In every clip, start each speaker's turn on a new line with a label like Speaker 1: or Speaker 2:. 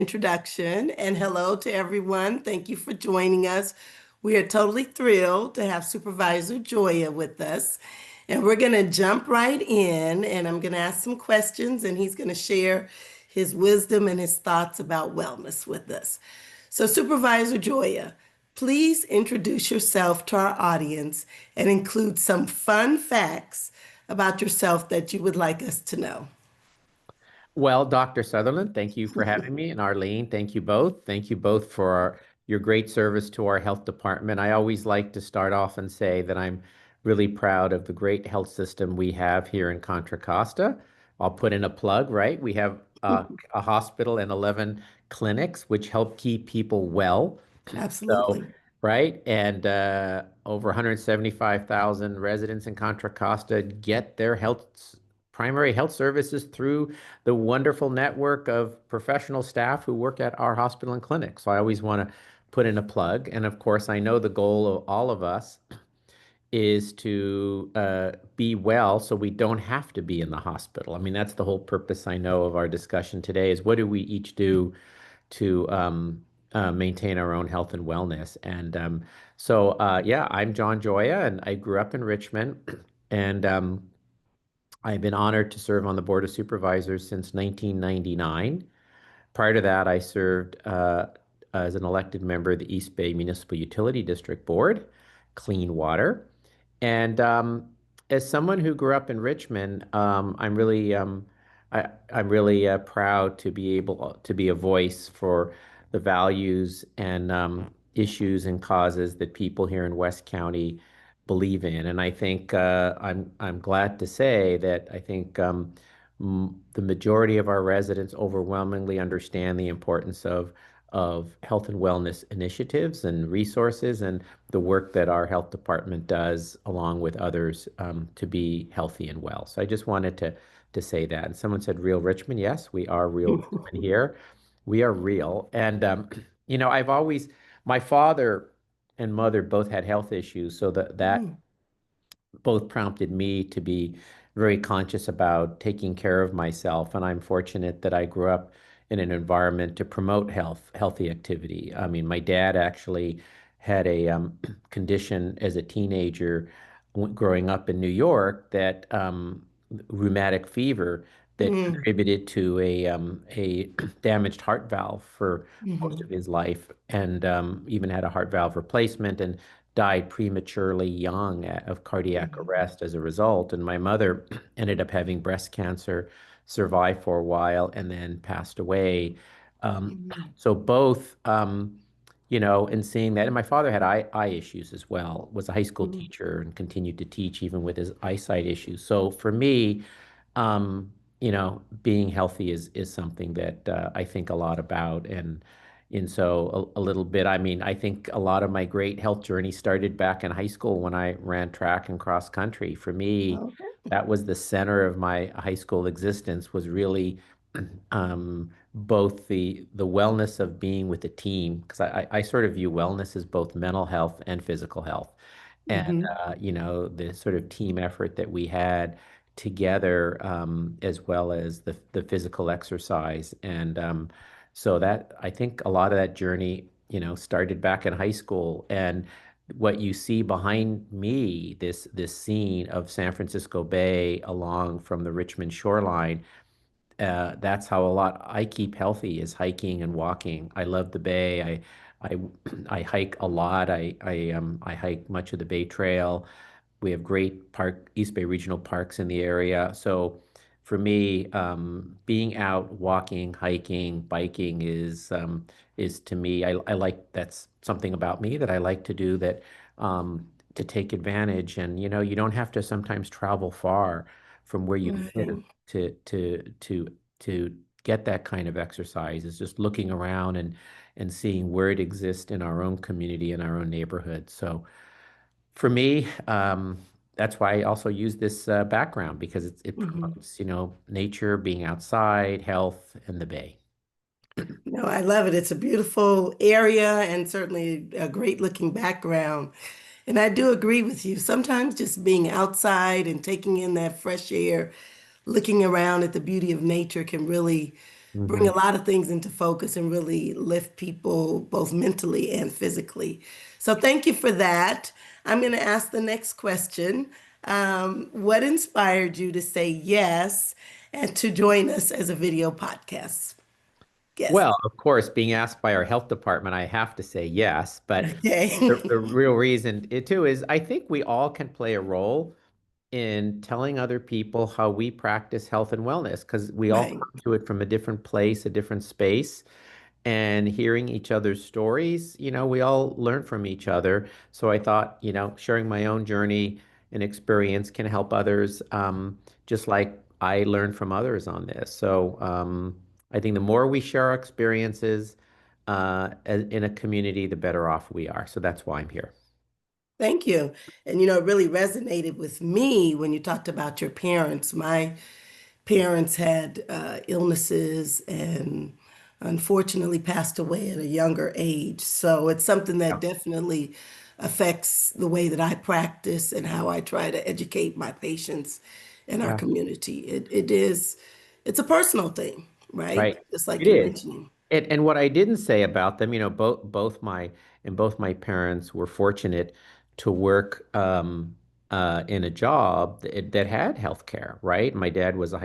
Speaker 1: Introduction and hello to everyone. Thank you for joining us. We are totally thrilled to have Supervisor Gioia with us. And we're going to jump right in and I'm going to ask some questions and he's going to share his wisdom and his thoughts about wellness with us. So, Supervisor Gioia, please introduce yourself to our audience and include some fun facts about yourself that you would like us to know.
Speaker 2: Well, Dr. Sutherland, thank you for having me. And Arlene, thank you both. Thank you both for your great service to our health department. I always like to start off and say that I'm really proud of the great health system we have here in Contra Costa. I'll put in a plug, right? We have a hospital and 11 clinics, which help keep people well. So,
Speaker 1: Absolutely.
Speaker 2: right? And over 175,000 residents in Contra Costa get their primary health services through the wonderful network of professional staff who work at our hospital and clinic. So I always want to put in a plug. And of course, I know the goal of all of us is to be well so we don't have to be in the hospital. I mean, that's the whole purpose I know of our discussion today is what do we each do to maintain our own health and wellness. And yeah, I'm John Gioia, and I grew up in Richmond, and I've been honored to serve on the Board of Supervisors since 1999. Prior to that, I served as an elected member of the East Bay Municipal Utility District Board, Clean Water. And as someone who grew up in Richmond, I'm really proud to be able to be a voice for the values and issues and causes that people here in West County believe in. And I think I'm glad to say that I think the majority of our residents overwhelmingly understand the importance of health and wellness initiatives and resources and the work that our health department does along with others to be healthy and well. So I just wanted to say that. And someone said real Richmond. Yes, we are real Richmond here. We are real. And I've always my father and mother both had health issues, so that
Speaker 1: Mm,
Speaker 2: both prompted me to be very conscious about taking care of myself. And I'm fortunate that I grew up in an environment to promote healthy activity. I mean, my dad actually had a condition as a teenager growing up in New York that rheumatic fever that
Speaker 1: mm,
Speaker 2: contributed to a damaged heart valve for most of
Speaker 1: mhm,
Speaker 2: his life, and even had a heart valve replacement and died prematurely young of cardiac
Speaker 1: mhm,
Speaker 2: arrest as a result. And my mother ended up having breast cancer, survived for a while, and then passed away. Um,
Speaker 1: mhm,
Speaker 2: so both, and seeing that, and my father had eye issues as well, was a high school
Speaker 1: mhm,
Speaker 2: teacher and continued to teach even with his eyesight issues. So for me, being healthy is something that I think a lot about, and so a little bit. I mean, I think a lot of my great health journey started back in high school when I ran track and cross country. For me,
Speaker 1: okay.
Speaker 2: that was the center of my high school existence. Was really both the wellness of being with a team, because I sort of view wellness as both mental health and physical health, and
Speaker 1: Mhm,
Speaker 2: the sort of team effort that we had together, as well as the physical exercise. And so that I think a lot of that journey, started back in high school. And what you see behind me, this scene of San Francisco Bay along from the Richmond shoreline, that's how a lot I keep healthy is hiking and walking. I love the Bay. I I hike a lot. I hike much of the Bay Trail. We have great East Bay Regional Parks in the area. So for me, being out, walking, hiking, biking is to me, I like that's something about me that I like to do that to take advantage. And you don't have to sometimes travel far from where you live
Speaker 1: right.
Speaker 2: to get that kind of exercise. It's just looking around and seeing where it exists in our own community, in our own neighborhood. So for me, that's why I also use this background because it
Speaker 1: Mhm.
Speaker 2: promotes, nature, being outside, health, and the bay.
Speaker 1: No, I love it. It's a beautiful area and certainly a great looking background. And I do agree with you. Sometimes just being outside and taking in that fresh air, looking around at the beauty of nature can really bring
Speaker 2: Hmm.
Speaker 1: a lot of things into focus and really lift people both mentally and physically. So thank you for that. I'm going to ask the next question. What inspired you to say yes and to join us as a video podcast
Speaker 2: Well,
Speaker 1: guest?
Speaker 2: of course, being asked by our health department, I have to say yes. But
Speaker 1: Okay.
Speaker 2: the real reason it too is I think we all can play a role in telling other people how we practice health and wellness because we all
Speaker 1: Right.
Speaker 2: come to it from a different place, a different space, and hearing each other's stories, we all learn from each other. So I thought, sharing my own journey and experience can help others, just like I learned from others on this. So I think the more we share our experiences in a community, the better off we are. So that's why I'm here.
Speaker 1: Thank you. And it really resonated with me when you talked about your parents. My parents had illnesses and unfortunately passed away at a younger age. So it's something that
Speaker 2: Yeah.
Speaker 1: definitely affects the way that I practice and how I try to educate my patients in our
Speaker 2: Yeah.
Speaker 1: community. It's a personal thing, right?
Speaker 2: Right.
Speaker 1: Just like
Speaker 2: It
Speaker 1: you're
Speaker 2: is.
Speaker 1: mentioning.
Speaker 2: And what I didn't say about them, both my parents were fortunate to work in a job that had health care, right? My dad was a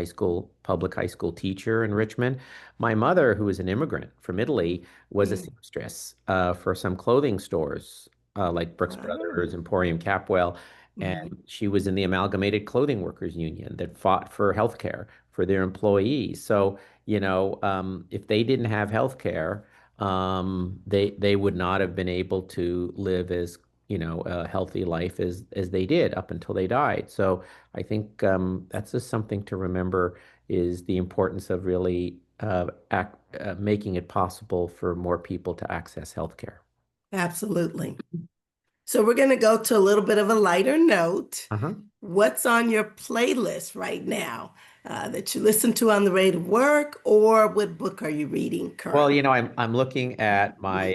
Speaker 2: public high school teacher in Richmond. My mother, who was an immigrant from Italy, was a
Speaker 1: Mm,
Speaker 2: seamstress for some clothing stores like Brooks
Speaker 1: wow.
Speaker 2: Brothers, Emporium Capwell. And
Speaker 1: Mhm.
Speaker 2: she was in the Amalgamated Clothing Workers Union that fought for health care for their employees. So if they didn't have health care, they would not have been able to live as, a healthy life as they did up until they died. So I think that's just something to remember is the importance of really making it possible for more people to access health care.
Speaker 1: Absolutely. So we're going to go to a little bit of a lighter note.
Speaker 2: Uh-huh.
Speaker 1: What's on your playlist right now that you listen to on the way to work, or what book are you reading
Speaker 2: Well,
Speaker 1: currently?
Speaker 2: I'm looking at my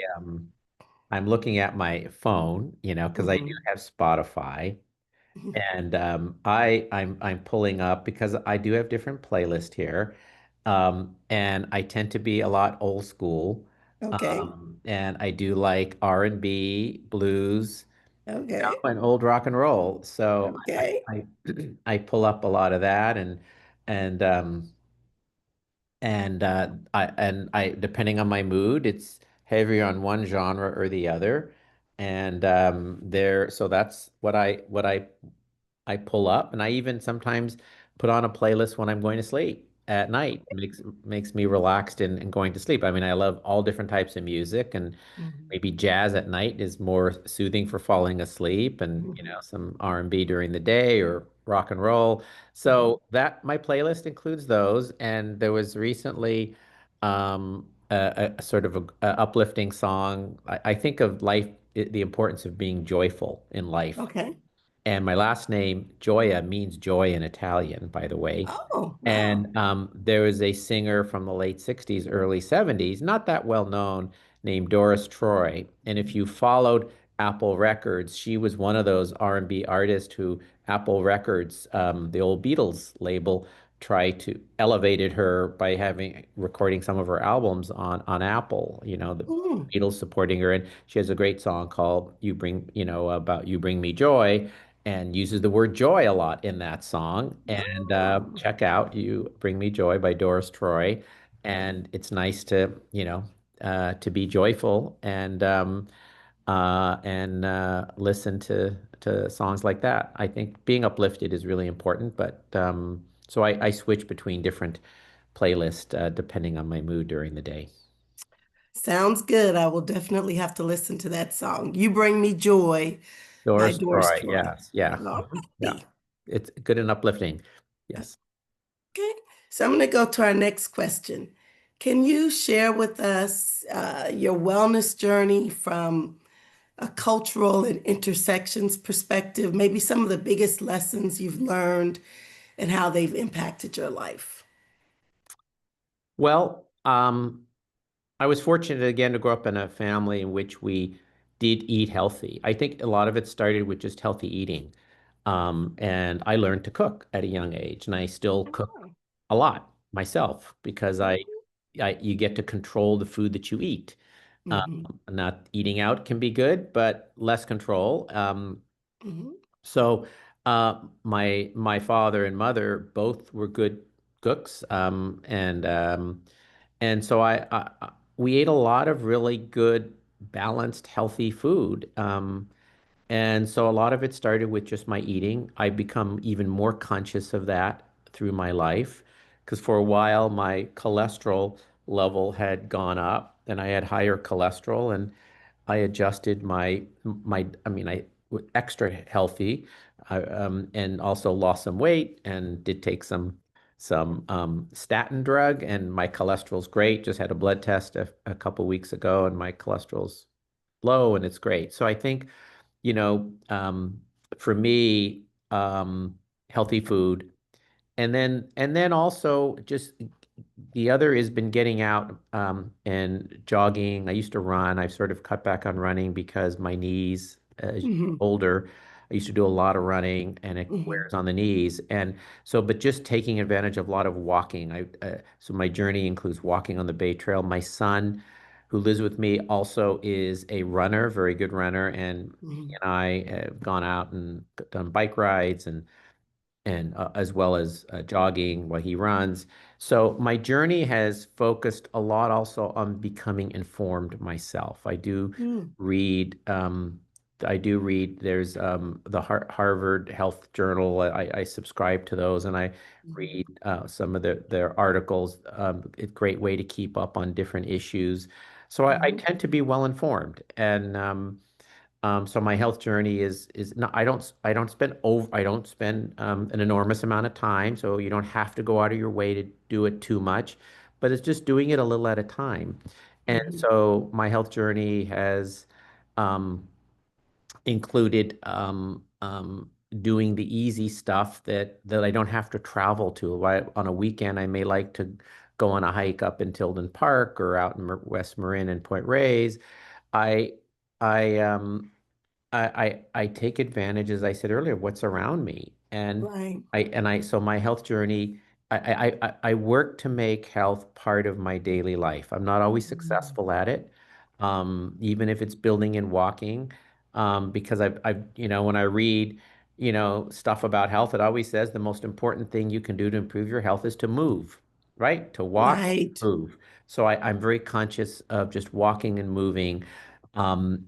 Speaker 2: phone, because I do
Speaker 1: Mhm.
Speaker 2: have Spotify. And I'm pulling up because I do have different playlists here. And I tend to be a lot old school.
Speaker 1: Okay.
Speaker 2: And I do like R&B, blues,
Speaker 1: Okay.
Speaker 2: and old rock and roll. So
Speaker 1: Okay.
Speaker 2: I I pull up a lot of that and I depending on my mood, it's heavier on one genre or the other. And so that's what I pull up, and I even sometimes put on a playlist when I'm going to sleep at night. Makes me relaxed and going to sleep. I mean, I love all different types of music, and
Speaker 1: Mhm.
Speaker 2: maybe jazz at night is more soothing for falling asleep, and
Speaker 1: Mhm.
Speaker 2: some R&B during the day or rock and roll.
Speaker 1: Mhm.
Speaker 2: So that my playlist includes those, and there was recently a sort of a uplifting song. I think of life, the importance of being joyful in life.
Speaker 1: Okay.
Speaker 2: And my last name, Gioia, means joy in Italian, by the way.
Speaker 1: Oh, wow.
Speaker 2: And there was a singer from the late 60s, early 70s, not that well known, named Doris Troy. And if you followed Apple Records, she was one of those R&B artists who Apple Records, the old Beatles label, tried to elevated her by having recording some of her albums on Apple, the
Speaker 1: Mm.
Speaker 2: Beatles supporting her. And she has a great song called about You Bring Me Joy, and uses the word joy a lot in that song. And
Speaker 1: Oh.
Speaker 2: check out You Bring Me Joy by Doris Troy. And it's nice to be joyful and listen to songs like that. I think being uplifted is really important, but so I switch between different playlists depending on my mood during the day.
Speaker 1: Sounds good. I will definitely have to listen to that song. You Bring Me Joy by
Speaker 2: Doris
Speaker 1: Doris
Speaker 2: Troy,
Speaker 1: Troy.
Speaker 2: yes, yeah.
Speaker 1: All
Speaker 2: Yeah.
Speaker 1: righty.
Speaker 2: It's good and uplifting. Yes.
Speaker 1: Okay, so I'm going to go to our next question. Can you share with us your wellness journey from a cultural and intersections perspective? Maybe some of the biggest lessons you've learned and how they've impacted your life.
Speaker 2: Well, I was fortunate again to grow up in a family in which we did eat healthy. I think a lot of it started with just healthy eating. And I learned to cook at a young age, and I still cook
Speaker 1: Oh,
Speaker 2: a lot myself because I
Speaker 1: okay.
Speaker 2: you get to control the food that you eat. Um,
Speaker 1: Mm-hmm.
Speaker 2: Not eating out can be good, but less control.
Speaker 1: Mm-hmm.
Speaker 2: So my father and mother both were good cooks, and so we ate a lot of really good, balanced, healthy food. And so a lot of it started with just my eating. I become even more conscious of that through my life because for a while my cholesterol level had gone up and I had higher cholesterol and I adjusted I mean, extra healthy, and also lost some weight and did take some statin drug, and my cholesterol's great. Just had a blood test a couple weeks ago, and my cholesterol's low, and it's great. So I think, you know, for me, healthy food. And then also just the other has been getting out and jogging. I used to run. I've sort of cut back on running because my knees, as you get
Speaker 1: Mm-hmm.
Speaker 2: older, I used to do a lot of running and it
Speaker 1: Mm-hmm.
Speaker 2: wears on the knees. And so, but just taking advantage of a lot of walking. So my journey includes walking on the Bay Trail. My son, who lives with me, also is a runner, very good runner, and he
Speaker 1: Mm-hmm.
Speaker 2: and I have gone out and done bike rides and as well as jogging while he runs. So my journey has focused a lot also on becoming informed myself. Read. I do read. There's the Harvard Health Journal. I subscribe to those, and I
Speaker 1: Mm-hmm.
Speaker 2: read some of their articles. It's a great way to keep up on different issues. So I
Speaker 1: Mm-hmm.
Speaker 2: tend to be well informed, and so my health journey is not, I don't spend an enormous amount of time. So you don't have to go out of your way to do it too much, but it's just doing it a little at a time. And
Speaker 1: Mm-hmm.
Speaker 2: so my health journey has um, included doing the easy stuff that I don't have to travel to. On a weekend, I may like to go on a hike up in Tilden Park or out in West Marin and Point Reyes. I I I take advantage, as I said earlier, of what's around me,
Speaker 1: Right.
Speaker 2: so my health journey, I work to make health part of my daily life. I'm not always
Speaker 1: Mm-hmm.
Speaker 2: successful at it, even if it's building and walking, because when I read, stuff about health, it always says the most important thing you can do to improve your health is to move, right? To walk,
Speaker 1: Right.
Speaker 2: move. So I'm very conscious of just walking and moving and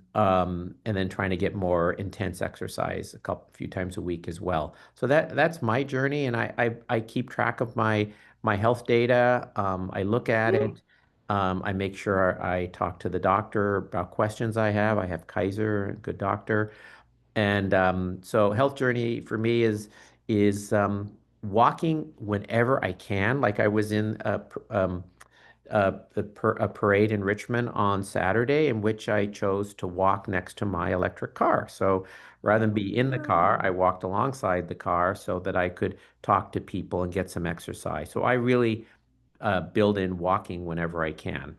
Speaker 2: then trying to get more intense exercise few times a week as well. So that's my journey, and I keep track of my health data. I look at
Speaker 1: Mm.
Speaker 2: it. I make sure I talk to the doctor about questions I have. I have Kaiser, a good doctor, and so health journey for me is walking whenever I can. Like I was in a parade in Richmond on Saturday in which I chose to walk next to my electric car. So rather than
Speaker 1: Oh,
Speaker 2: be in the car,
Speaker 1: wow.
Speaker 2: I walked alongside the car so that I could talk to people and get some exercise. So I really build in walking whenever I can.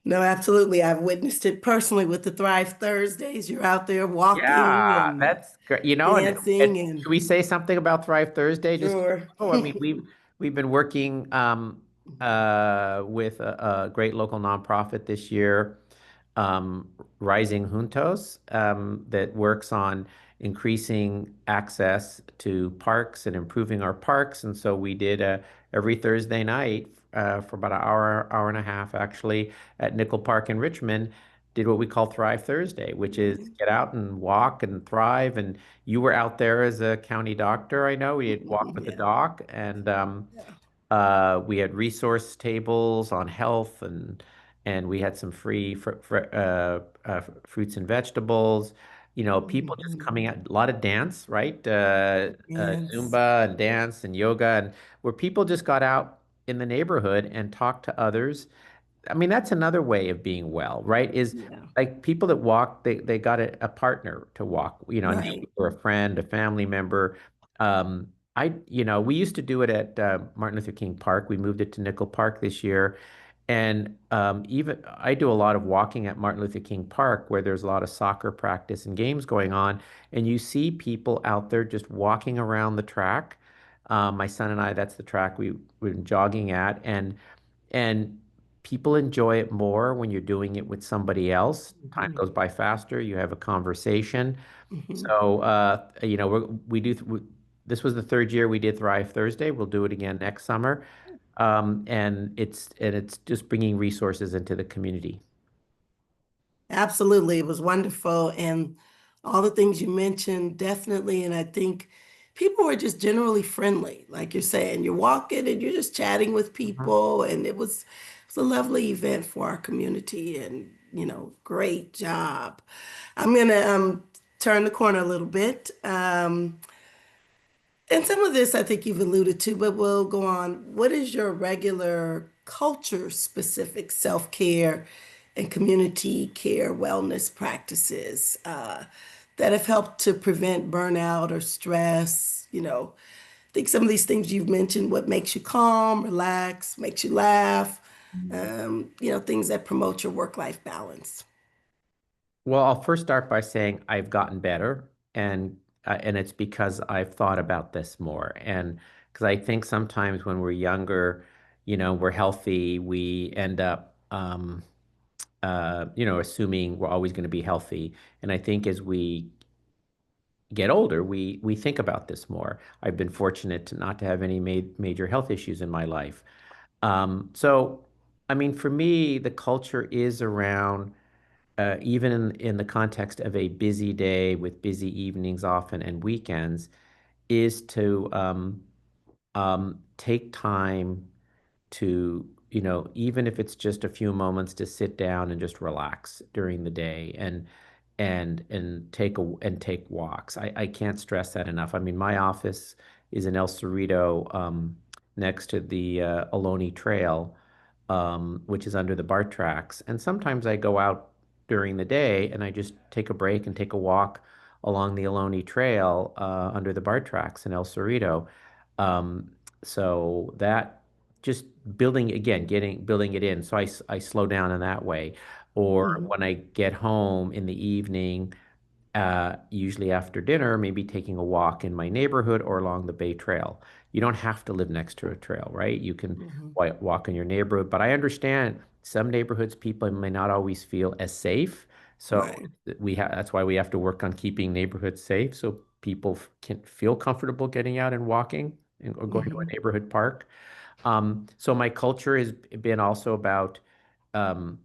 Speaker 1: No, absolutely. I've witnessed it personally with the Thrive Thursdays. You're out there walking
Speaker 2: Yeah,
Speaker 1: and
Speaker 2: that's great. And
Speaker 1: dancing
Speaker 2: should
Speaker 1: and
Speaker 2: we say something about Thrive Thursday? Just
Speaker 1: sure.
Speaker 2: oh, I mean, we've been working with a great local nonprofit this year, um, Rising Juntos, that works on increasing access to parks and improving our parks. And so we did every Thursday night for about an hour and a half, actually, at Nickel Park in Richmond. Did what we call Thrive Thursday, which is
Speaker 1: Right.
Speaker 2: get out and walk and thrive. And you were out there as a county doctor, I know. We did walk with the
Speaker 1: Yeah.
Speaker 2: doc, and
Speaker 1: Yeah.
Speaker 2: we had resource tables on health, and we had some free fruits and vegetables. People just
Speaker 1: Mhm.
Speaker 2: coming out, a lot of dance, right?
Speaker 1: Yes.
Speaker 2: Zumba and dance and yoga, and where people just got out in the neighborhood and talked to others. I mean, that's another way of being well, right? Is
Speaker 1: Yeah.
Speaker 2: like people that walk, they got a partner to walk, a
Speaker 1: Right.
Speaker 2: neighbor, a friend, a family member. We used to do it at Martin Luther King Park. We moved it to Nickel Park this year. And even I do a lot of walking at Martin Luther King Park where there's a lot of soccer practice and games going on. And you see people out there just walking around the track. My son and I, that's the track we've been jogging at. And people enjoy it more when you're doing it with somebody else. Time
Speaker 1: Mhm.
Speaker 2: goes by faster. You have a conversation.
Speaker 1: Mhm.
Speaker 2: So, this was the third year we did Thrive Thursday. We'll do it again next summer. And it's just bringing resources into the community.
Speaker 1: Absolutely. It was wonderful. And all the things you mentioned, definitely. And I think people were just generally friendly. Like you're saying, you're walking and you're just chatting with
Speaker 2: Mhm.
Speaker 1: people. And it was a lovely event for our community. And, great job. I'm going to turn the corner a little bit. And some of this I think you've alluded to, but we'll go on. What is your regular culture specific self care and community care wellness practices that have helped to prevent burnout or stress? I think some of these things you've mentioned, what makes you calm, relax, makes you laugh, things that promote your work-life balance.
Speaker 2: Well, I'll first start by saying I've gotten better, and it's because I've thought about this more, and because I think sometimes when we're younger, we're healthy, we end up, assuming we're always going to be healthy, and I think as we get older, we think about this more. I've been fortunate to not to have any major health issues in my life. So, I mean, for me, the culture is around, even in the context of a busy day with busy evenings often and weekends, is to take time to, even if it's just a few moments to sit down and just relax during the day and take walks. I can't stress that enough. I mean, my office is in El Cerrito, next to the Ohlone Trail, which is under the BART tracks. And sometimes I go out during the day and I just take a break and take a walk along the Ohlone Trail under the BART tracks in El Cerrito. Um, so that just building again, building it in. So I slow down in that way. Or
Speaker 1: Mhm.
Speaker 2: when I get home in the evening, usually after dinner, maybe taking a walk in my neighborhood or along the Bay Trail. You don't have to live next to a trail, right? You can
Speaker 1: Mhm.
Speaker 2: walk in your neighborhood, but I understand some neighborhoods people may not always feel as safe. So
Speaker 1: Right.
Speaker 2: that's why we have to work on keeping neighborhoods safe so people can feel comfortable getting out and walking or going to a
Speaker 1: Mhm.
Speaker 2: neighborhood park. So my culture has been also about um,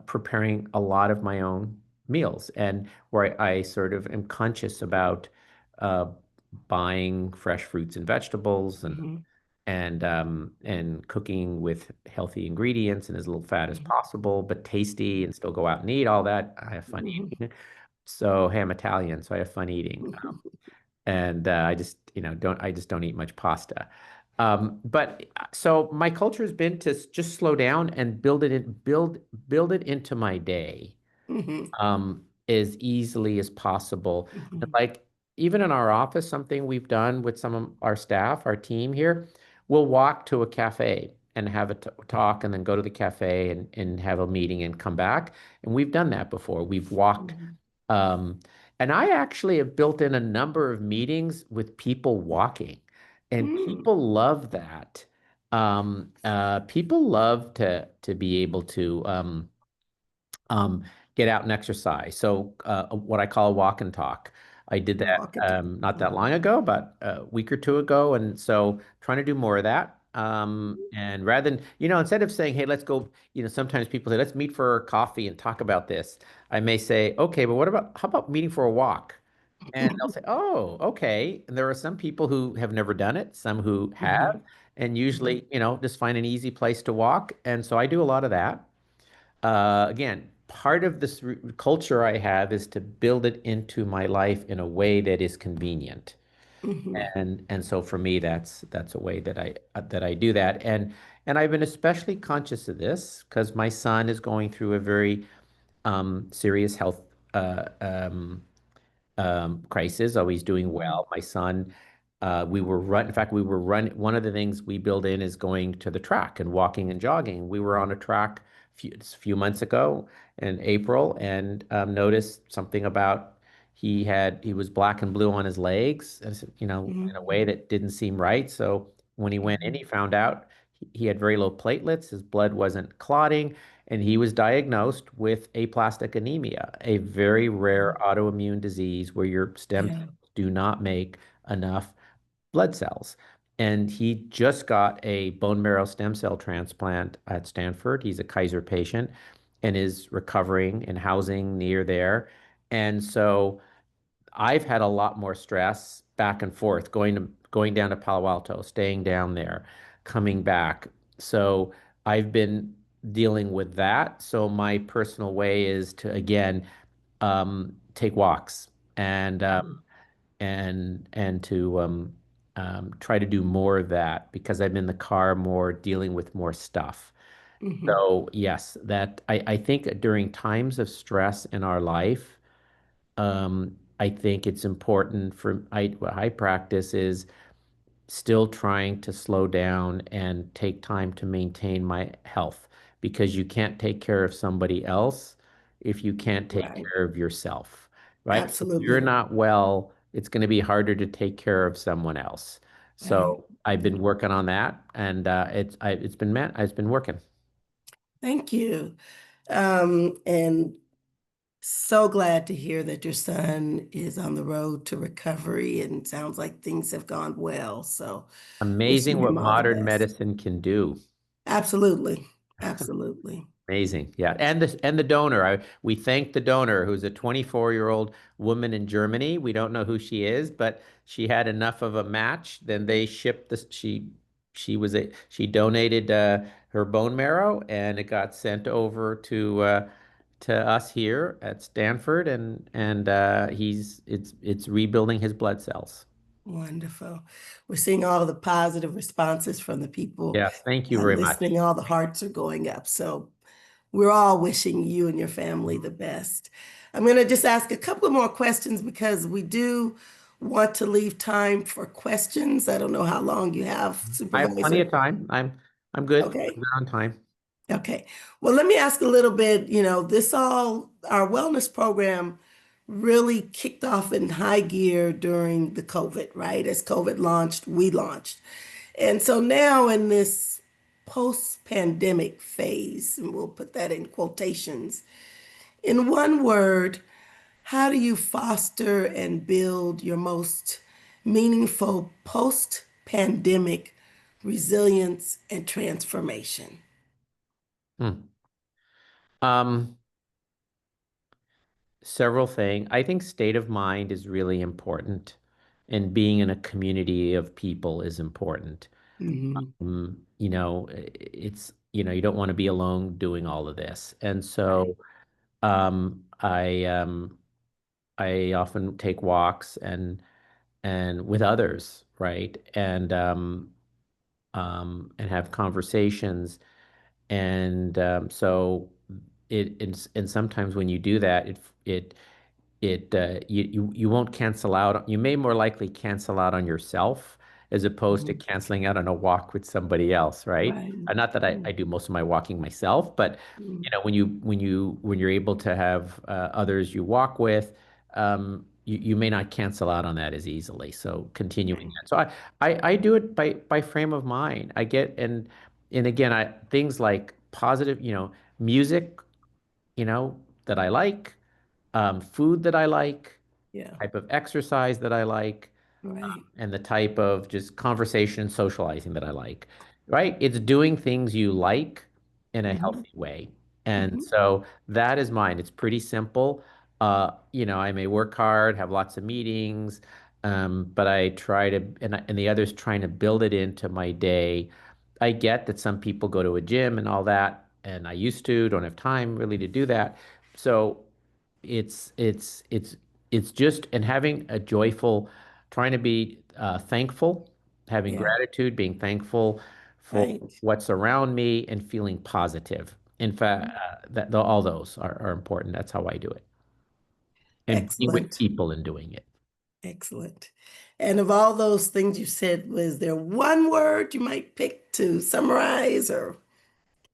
Speaker 2: preparing a lot of my own meals, and where I sort of am conscious about uh, buying fresh fruits and vegetables
Speaker 1: Mhm.
Speaker 2: and cooking with healthy ingredients and as little fat as
Speaker 1: Mhm.
Speaker 2: possible, but tasty and still go out and eat all that. I have fun
Speaker 1: Mhm.
Speaker 2: eating. So, hey, I'm Italian, so I have fun eating. And I just, don't eat much pasta. So my culture has been to just slow down and build it into my day
Speaker 1: Mhm.
Speaker 2: as easily as possible. And
Speaker 1: Mhm.
Speaker 2: like even in our office, something we've done with some of our staff, our team here, we'll walk to a cafe and have a talk and then go to the cafe and have a meeting and come back. And we've done that before. We've walked.
Speaker 1: Mhm.
Speaker 2: Um, and I actually have built in a number of meetings with people walking, and
Speaker 1: Mhm.
Speaker 2: people love that. People love to be able to um, get out and exercise. So, what I call a walk and talk. I did that
Speaker 1: Walk and talk.
Speaker 2: not that
Speaker 1: Mhm.
Speaker 2: long ago, about a week or two ago, and so trying to do more of that. And rather than, instead of saying, "Hey, let's go," sometimes people say, "Let's meet for coffee and talk about this." I may say, "Okay, but how about meeting for a walk?" And they'll say, "Oh, okay." And there are some people who have never done it, some who
Speaker 1: Mhm.
Speaker 2: have, and
Speaker 1: Mhm.
Speaker 2: usually, just find an easy place to walk. And so I do a lot of that. Again, part of this culture I have is to build it into my life in a way that is convenient.
Speaker 1: Mhm.
Speaker 2: And so for me, that's a way that I do that. And I've been especially conscious of this because my son is going through a very serious health uh, um, crisis, always doing
Speaker 1: Mhm.
Speaker 2: well. My son, in fact, we were run. One of the things we build in is going to the track and walking and jogging. We were on a track a few months ago in April and noticed something about he was black and blue on his legs, in a way that didn't seem right. So when he went in,
Speaker 1: Mhm.
Speaker 2: he found out he had very low platelets, his blood wasn't clotting, and he was diagnosed with aplastic anemia, a very rare autoimmune disease where your stem
Speaker 1: Yeah.
Speaker 2: cells do not make enough blood cells. And he just got a bone marrow stem cell transplant at Stanford. He's a Kaiser patient and is recovering and housing near there. And so I've had a lot more stress back and forth, going down to Palo Alto, staying down there, coming back. So I've been dealing with that. So my personal way is to again take walks and to try to do more of that because I'm in the car more, dealing with more stuff.
Speaker 1: Hmm.
Speaker 2: So yes, that I think during times of stress in our life, I think it's important for what I practice is still trying to slow down and take time to maintain my health because you can't take care of somebody else if you can't take
Speaker 1: Right.
Speaker 2: care of yourself, right? If you're
Speaker 1: Absolutely.
Speaker 2: not well, it's going to be harder to take care of someone else.
Speaker 1: Right.
Speaker 2: So I've
Speaker 1: Yeah.
Speaker 2: been working on that, and it's been working.
Speaker 1: Thank you. And so glad to hear that your son is on the road to recovery and sounds like things have gone well. So
Speaker 2: Amazing
Speaker 1: wishing him
Speaker 2: what
Speaker 1: all the
Speaker 2: modern
Speaker 1: best.
Speaker 2: medicine can do.
Speaker 1: Absolutely. Absolutely.
Speaker 2: Amazing. Yeah. And the donor. We thank the donor who's a 24-year-old woman in Germany. We don't know who she is, but she had enough of a match. Then they shipped this. She donated her bone marrow and it got sent over to us here at Stanford and it's rebuilding his blood cells.
Speaker 1: Wonderful. We're seeing all the positive responses from the people
Speaker 2: Yes, thank you very much.
Speaker 1: listening. All the hearts are going up. So we're all wishing you and your family the best. I'm going to just ask a couple of more questions because we do want to leave time for questions. I don't know how long you have,
Speaker 2: I have plenty
Speaker 1: Supervisor.
Speaker 2: of time. I'm good. I'm
Speaker 1: Okay.
Speaker 2: good on time.
Speaker 1: Okay. Well, let me ask a little bit, our wellness program really kicked off in high gear during the COVID, right? As COVID launched, we launched. And so now in this post-pandemic phase, and we'll put that in quotations, in one word, how do you foster and build your most meaningful post-pandemic resilience and transformation?
Speaker 2: Hmm. Um, Several things. I think state of mind is really important, and being in a community of people is important.
Speaker 1: Hmm.
Speaker 2: You don't want to be alone doing all of this. And
Speaker 1: Right.
Speaker 2: so I often take walks and with others, right? And have conversations. And so and sometimes when you do that, you won't cancel out. You may more likely cancel out on yourself as opposed to
Speaker 1: Mhm.
Speaker 2: canceling out on a walk with somebody else, right?
Speaker 1: Right.
Speaker 2: Not that I do most of my walking myself, but
Speaker 1: Mhm.
Speaker 2: when you're able to have others you walk with, you may not cancel out on that as easily. So continuing
Speaker 1: Right.
Speaker 2: that. So I do it by frame of mind. I get and again I things like positive, music, that I like, food that I like,
Speaker 1: Yeah.
Speaker 2: type of exercise that I like,
Speaker 1: Right.
Speaker 2: and the type of just conversation and socializing that I like, right? It's doing things you like in a
Speaker 1: Hmm.
Speaker 2: healthy way. And
Speaker 1: Hmm.
Speaker 2: so that is mine. It's pretty simple. I may work hard, have lots of meetings, but I try to, and the others trying to build it into my day. I get that some people go to a gym and all that, and I used to, don't have time really to do that. So it's it's it's it's just and having a joyful, trying to be thankful, having
Speaker 1: Yeah.
Speaker 2: gratitude, being thankful for
Speaker 1: Right.
Speaker 2: what's around me and feeling positive. In fact, all those are important. That's how I do it, and be with
Speaker 1: Excellent.
Speaker 2: people in doing it.
Speaker 1: Excellent. And of all those things you said, was there one word you might pick to summarize or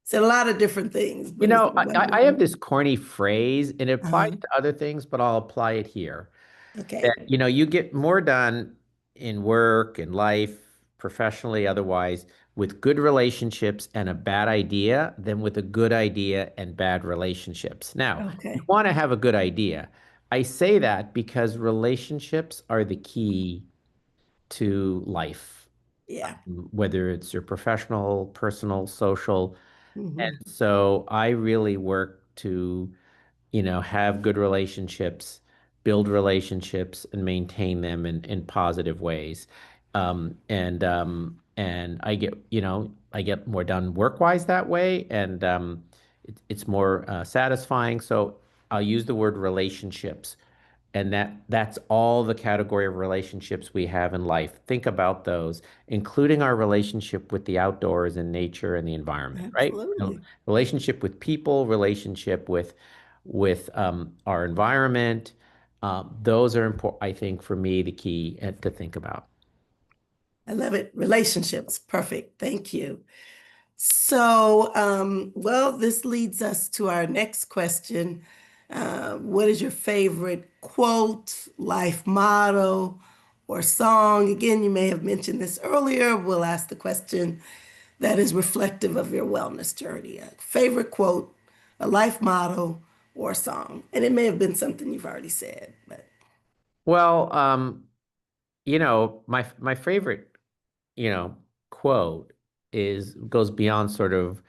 Speaker 1: said a lot of different things,
Speaker 2: You
Speaker 1: but is
Speaker 2: know,
Speaker 1: there
Speaker 2: I,
Speaker 1: one
Speaker 2: I I have
Speaker 1: word?
Speaker 2: this corny phrase, and it applies
Speaker 1: Uh-huh.
Speaker 2: to other things, but I'll apply it here. That,
Speaker 1: Okay.
Speaker 2: you get more done in work, in life, professionally, otherwise, with good relationships and a bad idea than with a good idea and bad relationships. Now, you
Speaker 1: Okay.
Speaker 2: want to have a good idea. I say that because relationships are the key to life,
Speaker 1: Yeah.
Speaker 2: whether it's your professional, personal, social. And
Speaker 1: Hmm.
Speaker 2: so I really work to have good relationships, build relationships, and maintain them in positive ways. And I get more done work-wise that way, and it's more satisfying. So I'll use the word relationships, and that's all the category of relationships we have in life. Think about those, including our relationship with the outdoors and nature and the environment, right?
Speaker 1: Absolutely.
Speaker 2: Relationship with people, relationship with our environment. Those are important, I think, for me, the key to think about.
Speaker 1: I love it. Relationships. Perfect. Thank you. So, well, this leads us to our next question. What is your favorite quote, life motto, or song? Again, you may have mentioned this earlier. We'll ask the question that is reflective of your wellness journey. A favorite quote, a life motto, or song. And it may have been something you've already said, but
Speaker 2: Well, my favorite, you know, quote is goes beyond sort of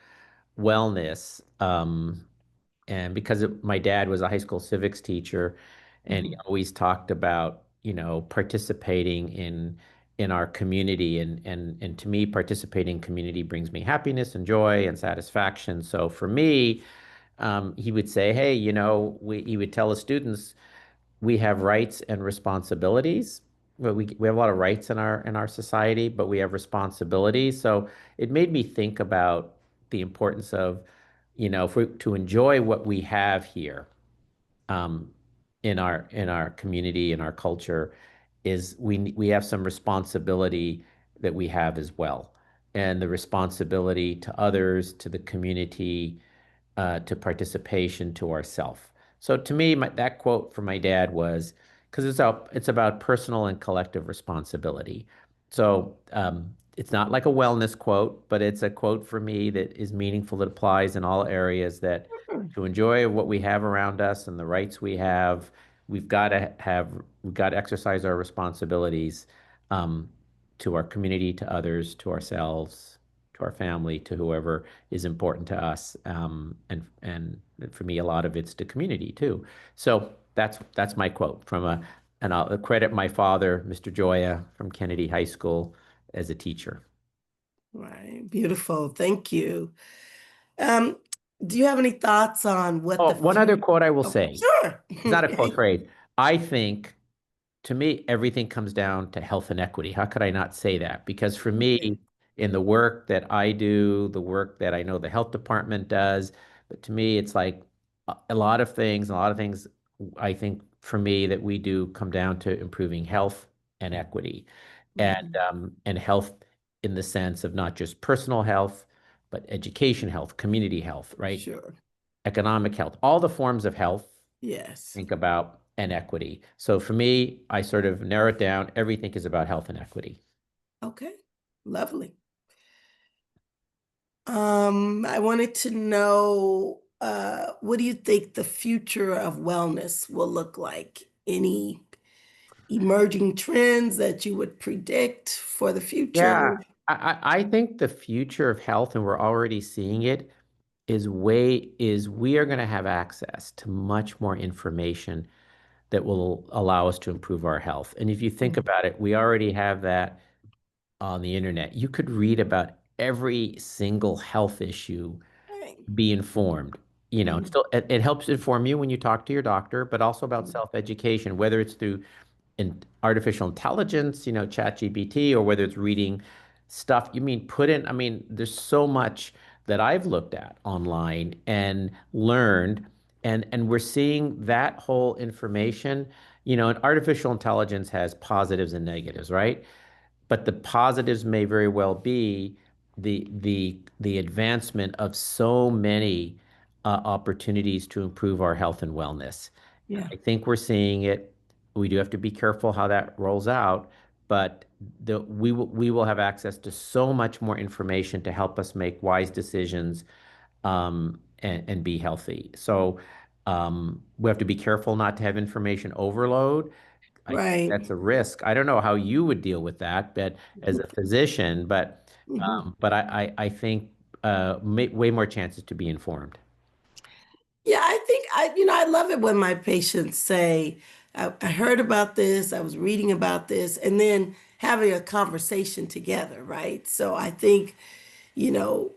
Speaker 2: wellness. And because my dad was a high school civics teacher, and he
Speaker 1: mhm,
Speaker 2: always talked about, participating in our community, and to me, participating in community brings me happiness and joy and satisfaction. So for me, he would say, hey, he would tell the students we have rights and responsibilities. Well, we have a lot of rights in our society, but we have responsibilities. So it made me think about the importance of, if we to enjoy what we have here, um, in our community, in our culture, is we have some responsibility that we have as well, and the responsibility to others, to the community, to participation, to ourself. So to me, that quote from my dad was because it's about personal and collective responsibility. So it's not like a wellness quote, but it's a quote for me that is meaningful, that applies in all areas, that to enjoy what we have around us and the rights we have, we've got to exercise our responsibilities, um, to our community, to others, to ourselves, to our family, to whoever is important to us. And for me, a lot of it's to community too. So that's my quote and I'll credit my father, Mr. Gioia from Kennedy High School, as a teacher.
Speaker 1: right. Beautiful. Thank you. Um, do you have any thoughts on what
Speaker 2: Oh,
Speaker 1: the
Speaker 2: one other
Speaker 1: future?
Speaker 2: quote I will
Speaker 1: Oh,
Speaker 2: say.
Speaker 1: sure.
Speaker 2: It's not a quote
Speaker 1: Okay.
Speaker 2: phrase. I think, to me, everything comes down to health and equity. How could I not say that? Because for
Speaker 1: Okay.
Speaker 2: me, in the work that I do, the work that I know the health department does, but to me, it's like a lot of things I think for me that we do come down to improving health and equity, and
Speaker 1: Mhm.
Speaker 2: and health in the sense of not just personal health, but education health, community health, right?
Speaker 1: Sure.
Speaker 2: Economic health, all the forms of health,
Speaker 1: Yes.
Speaker 2: think about, and equity. So for me, I sort of narrow it down. Everything is about health and equity.
Speaker 1: Okay. Lovely. I wanted to know, what do you think the future of wellness will look like? Any emerging trends that you would predict for the
Speaker 2: Yeah,
Speaker 1: future?
Speaker 2: I think the future of health, and we're already seeing it, is we are going to have access to much more information that will allow us to improve our health. And if you think
Speaker 1: Mhm.
Speaker 2: about it, we already have that on the internet. You could read about every single health issue,
Speaker 1: Right.
Speaker 2: be informed.
Speaker 1: Mhm.
Speaker 2: It helps inform you when you talk to your doctor, but also about
Speaker 1: Mhm.
Speaker 2: self-education, whether it's through artificial intelligence, ChatGPT, or whether it's reading stuff. I mean, there's so much that I've looked at online and learned, and we're seeing that whole information. And artificial intelligence has positives and negatives, right? But the positives may very well be the advancement of so many opportunities to improve our health and wellness.
Speaker 1: Yeah.
Speaker 2: I think we're seeing it. We do have to be careful how that rolls out, but we will have access to so much more information to help us make wise decisions and be healthy. So we have to be careful not to have information overload. I think
Speaker 1: Right.
Speaker 2: that's a risk. I don't know how you would deal with that, but as a physician,
Speaker 1: Mhm.
Speaker 2: I think way more chances to be informed.
Speaker 1: Yeah, I think I love it when my patients say, I heard about this, I was reading about this, and then having a conversation together, right? So I think, you know,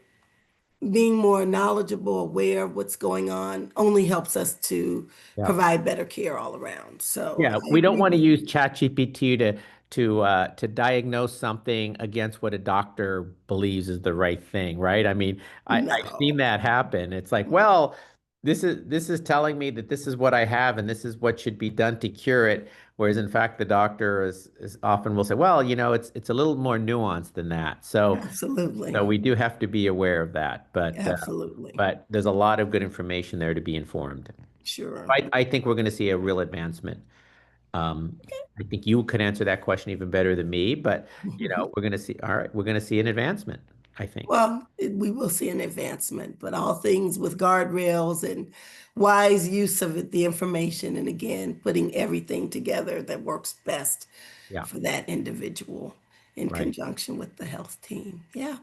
Speaker 1: being more knowledgeable, aware of what's going on only helps us to
Speaker 2: Yeah.
Speaker 1: provide better care all around. So
Speaker 2: Yeah,
Speaker 1: I
Speaker 2: we don't
Speaker 1: agree
Speaker 2: want to
Speaker 1: with
Speaker 2: use
Speaker 1: you.
Speaker 2: ChatGPT to diagnose something against what a doctor believes is the right thing, right? I mean, I've seen
Speaker 1: No,
Speaker 2: that happen. It's like, well, this is telling me that this is what I have and this is what should be done to cure it. Whereas in fact, the doctor is often will say, well, it's a little more nuanced than that. So
Speaker 1: absolutely.
Speaker 2: we do have to be aware of that.
Speaker 1: Absolutely.
Speaker 2: But there's a lot of good information there to be informed.
Speaker 1: Sure.
Speaker 2: I think we're going to see a real advancement. Um, I think you could answer that question even better than me, but we're going to see, all right, we're going to see an advancement, I think.
Speaker 1: Well, we will see an advancement, but all things with guardrails and wise use of the information, and again, putting everything together that works best
Speaker 2: Yeah,
Speaker 1: for that individual in
Speaker 2: right.
Speaker 1: conjunction with the health team. Yeah.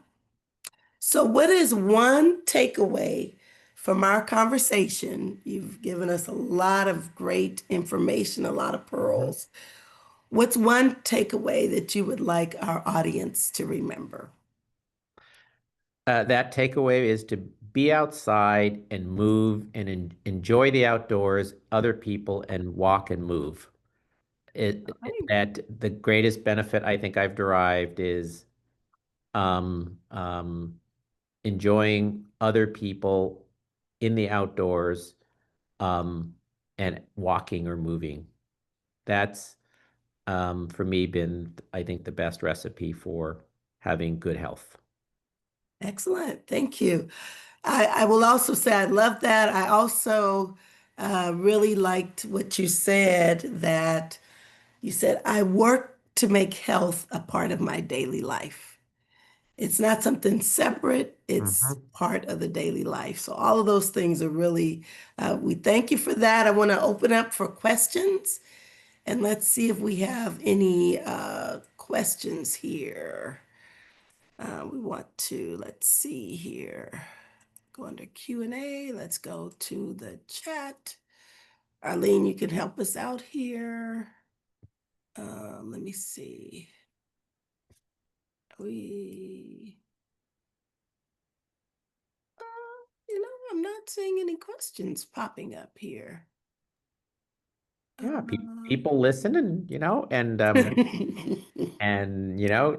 Speaker 1: So, what is one takeaway from our conversation? You've given us a lot of great information, a lot of
Speaker 2: Mhm.
Speaker 1: pearls. What's one takeaway that you would like our audience to remember?
Speaker 2: That takeaway is to be outside and move and enjoy the outdoors, other people, and walk and move. That the greatest benefit I think I've derived is um, um, enjoying other people in the outdoors um, and walking or moving. That's for me been, I think, the best recipe for having good health.
Speaker 1: Excellent. Thank you. I will also say I love that. I also really liked what you said that you said, I work to make health a part of my daily life. It's not something separate, it's
Speaker 2: Mhm.
Speaker 1: part of the daily life. So, all of those things are really, we thank you for that. I want to open up for questions and let's see if we have any questions here. We want to, let's see here. Go under Q&A. Let's go to the chat. Arlene, you can help us out here. Let me see. We, I'm not seeing any questions popping up here.
Speaker 2: Yeah,
Speaker 1: Uh,
Speaker 2: people listen and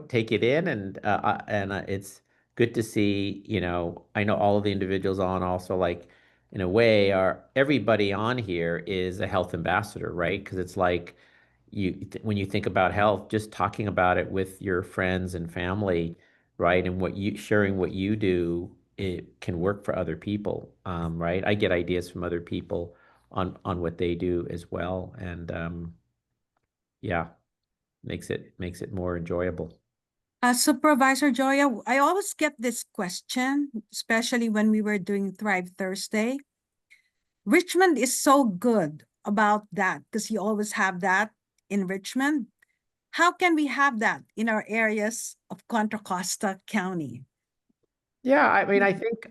Speaker 2: take it in and it's good to see, I know all of the individuals on also like in a way are everybody on here is a health ambassador, right? Because it's like when you think about health, just talking about it with your friends and family, right? And what you sharing what you do, it can work for other people, right? I get ideas from other people on what they do as well. And yeah, makes it more enjoyable.
Speaker 3: Supervisor Joya, I always get this question, especially when we were doing Thrive Thursday. Richmond is so good about that because you always have that in Richmond. How can we have that in our areas of Contra Costa County?
Speaker 2: Yeah, I mean, I think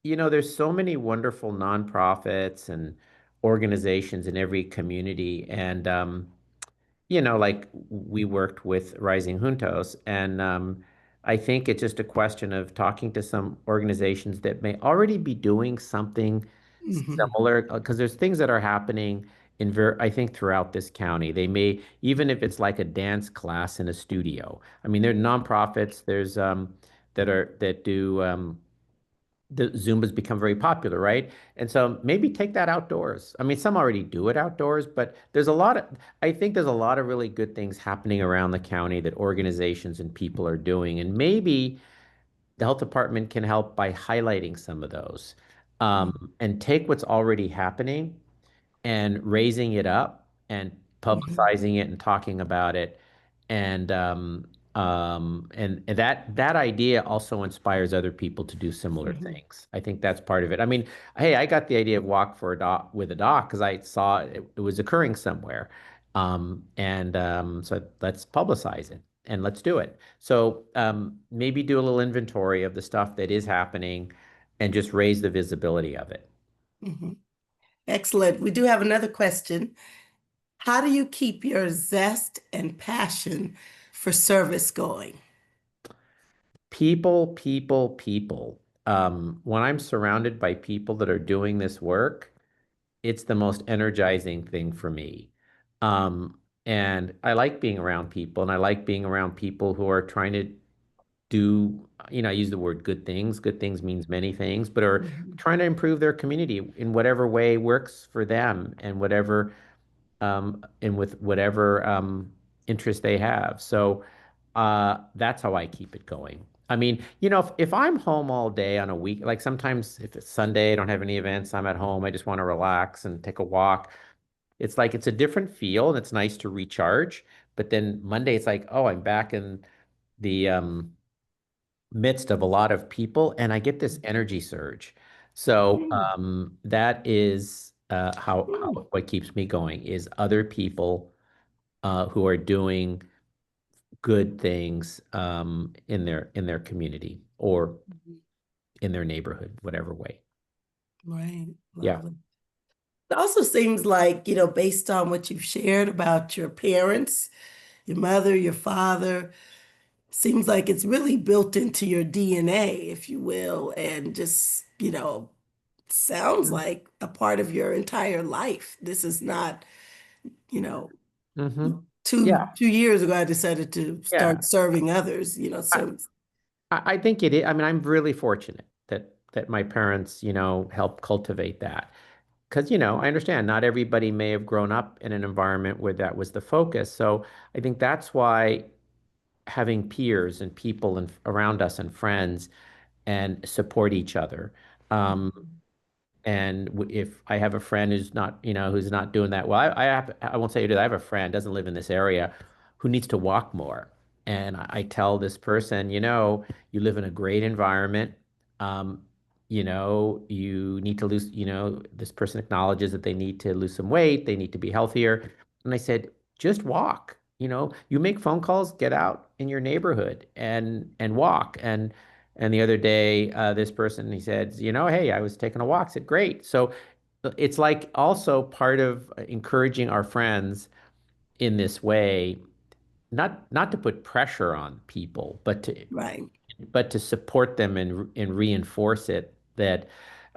Speaker 2: there's so many wonderful nonprofits and organizations in every community, and like we worked with Rising Juntos, and I think it's just a question of talking to some organizations that may already be doing something
Speaker 1: mhm,
Speaker 2: similar, because there's things that are happening I think throughout this county. They may, even if it's like a dance class in a studio. I mean, there are nonprofits, there's that do the Zumba's become very popular, right? And so maybe take that outdoors. I mean, some already do it outdoors, but I think there's a lot of really good things happening around the county that organizations and people are doing. And maybe the health department can help by highlighting some of those and take what's already happening and raising it up and
Speaker 1: mhm.
Speaker 2: publicizing it and talking about it And that idea also inspires other people to do similar
Speaker 1: Mhm.
Speaker 2: things. I think that's part of it. I mean, hey, I got the idea of walk for a dog with a dog because I saw it was occurring somewhere. So let's publicize it and let's do it. So maybe do a little inventory of the stuff that is happening and just raise the visibility of it.
Speaker 1: Mhm. Excellent. We do have another question. How do you keep your zest and passion for service going?
Speaker 2: People, people, people. When I'm surrounded by people that are doing this work, it's the most energizing thing for me. And I like being around people, and I like being around people who are trying to do, I use the word good things. Good things means many things, but are
Speaker 1: Mhm.
Speaker 2: trying to improve their community in whatever way works for them and with whatever interest they have. So that's how I keep it going. I mean, if I'm home all day on a week, like sometimes if it's Sunday, I don't have any events, I'm at home, I just want to relax and take a walk. It's like it's a different feel and it's nice to recharge. But then Monday, it's like, oh, I'm back in the midst of a lot of people and I get this energy surge. So
Speaker 1: Mhm.
Speaker 2: that is how
Speaker 1: Mhm.
Speaker 2: what keeps me going is other people who are doing good things in their community or in their neighborhood, whatever way.
Speaker 1: Right.
Speaker 2: Yeah.
Speaker 1: Lovely. It also seems like, based on what you've shared about your parents, your mother, your father, seems like it's really built into your DNA, if you will, and just, sounds like a part of your entire life. This is not, you know,
Speaker 2: Hmm.
Speaker 1: two
Speaker 2: Yeah.
Speaker 1: 2 years ago I decided to
Speaker 2: Yeah.
Speaker 1: start serving others,
Speaker 2: I,
Speaker 1: so
Speaker 2: I think it is. I mean, I'm really fortunate that my parents, helped cultivate that. Because, I understand not everybody may have grown up in an environment where that was the focus. So I think that's why having peers and people around us and friends and support each other. Um, And if I have a friend who's not doing that well, I won't say it. I have a friend doesn't live in this area who needs to walk more. And I tell this person, you live in a great environment. Um, you need to lose, this person acknowledges that they need to lose some weight, they need to be healthier. And I said, just walk. You make phone calls, get out in your neighborhood and walk. And the other day, this person, he said, hey, I was taking a walk. I said, great. So it's like also part of encouraging our friends in this way, not to put pressure on people,
Speaker 1: right.
Speaker 2: but to support them and reinforce it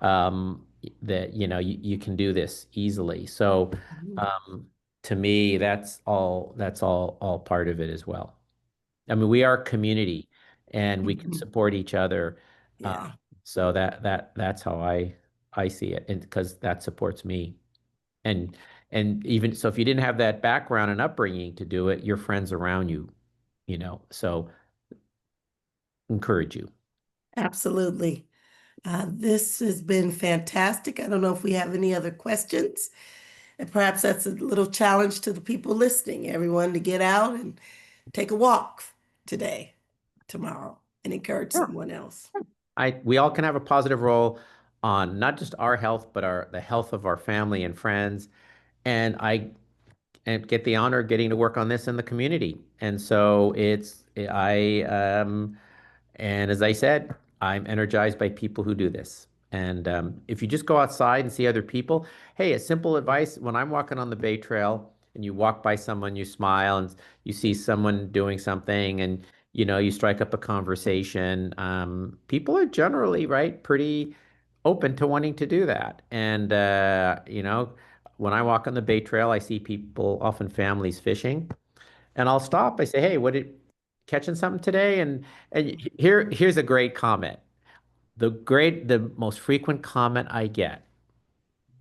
Speaker 2: um, that you can do this easily. So
Speaker 1: Mhm.
Speaker 2: um, to me, that's all part of it as well. I mean, we are a community and we can
Speaker 1: Mhm.
Speaker 2: support each other. Uh,
Speaker 1: Yeah,
Speaker 2: so that's how I see it, and because that supports me. And and even so, if you didn't have that background and upbringing to do it, your friends around you, so encourage you.
Speaker 1: absolutely. This has been fantastic. I don't know if we have any other questions. And perhaps that's a little challenge to the people listening, everyone to get out and take a walk today, tomorrow, and encourage
Speaker 2: Yeah.
Speaker 1: someone else.
Speaker 2: We all can have a positive role on not just our health, but the health of our family and friends. And I and get the honor of getting to work on this in the community. And so and as I said, I'm energized by people who do this. And if you just go outside and see other people, hey, a simple advice when I'm walking on the Bay Trail and you walk by someone, you smile and you see someone doing something and you strike up a conversation. People are generally, right, pretty open to wanting to do that. And, when I walk on the Bay Trail, I see people, often families fishing, and I'll stop. I say, "Hey, what did catching something today?" And here's a great comment. The most frequent comment I get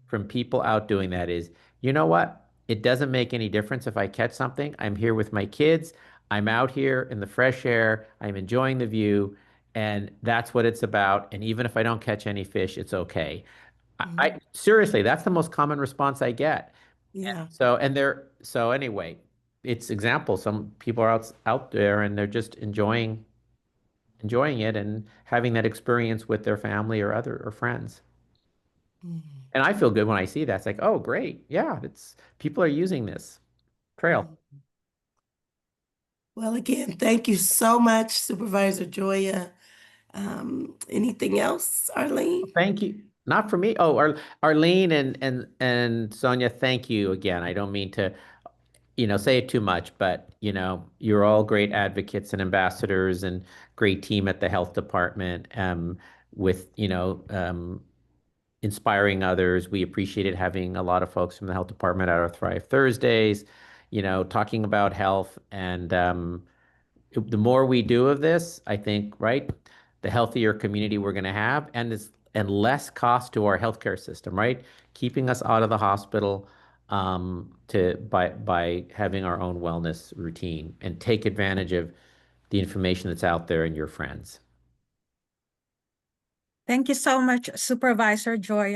Speaker 2: from people out doing that is, "You know what? It doesn't make any difference if I catch something. I'm here with my kids. I'm out here in the fresh air. I'm enjoying the view, and that's what it's about. And even if I don't catch any fish, it's okay."
Speaker 1: Mhm.
Speaker 2: Seriously, that's the most common response I get.
Speaker 1: Yeah.
Speaker 2: So anyway, it's example. Some people are out there and they're just enjoying it and having that experience with their family or other or friends.
Speaker 1: Mm,
Speaker 2: And I feel good when I see that. It's like, oh, great. Yeah, it's people are using this trail.
Speaker 1: mm. Well, again, thank you so much, Supervisor Joya. Anything else, Arlene?
Speaker 2: Thank you. Not for me. Oh, Arlene and Sonia, thank you again. I don't mean to, say it too much, but you're all great advocates and ambassadors and great team at the health department, with, inspiring others. We appreciated having a lot of folks from the health department at our Thrive Thursdays, talking about health. And the more we do of this, I think, right, the healthier community we're going to have, and less cost to our healthcare system, right? Keeping us out of the hospital, to by having our own wellness routine and take advantage of the information that's out there in your friends.
Speaker 3: Thank you so much, Supervisor Joy.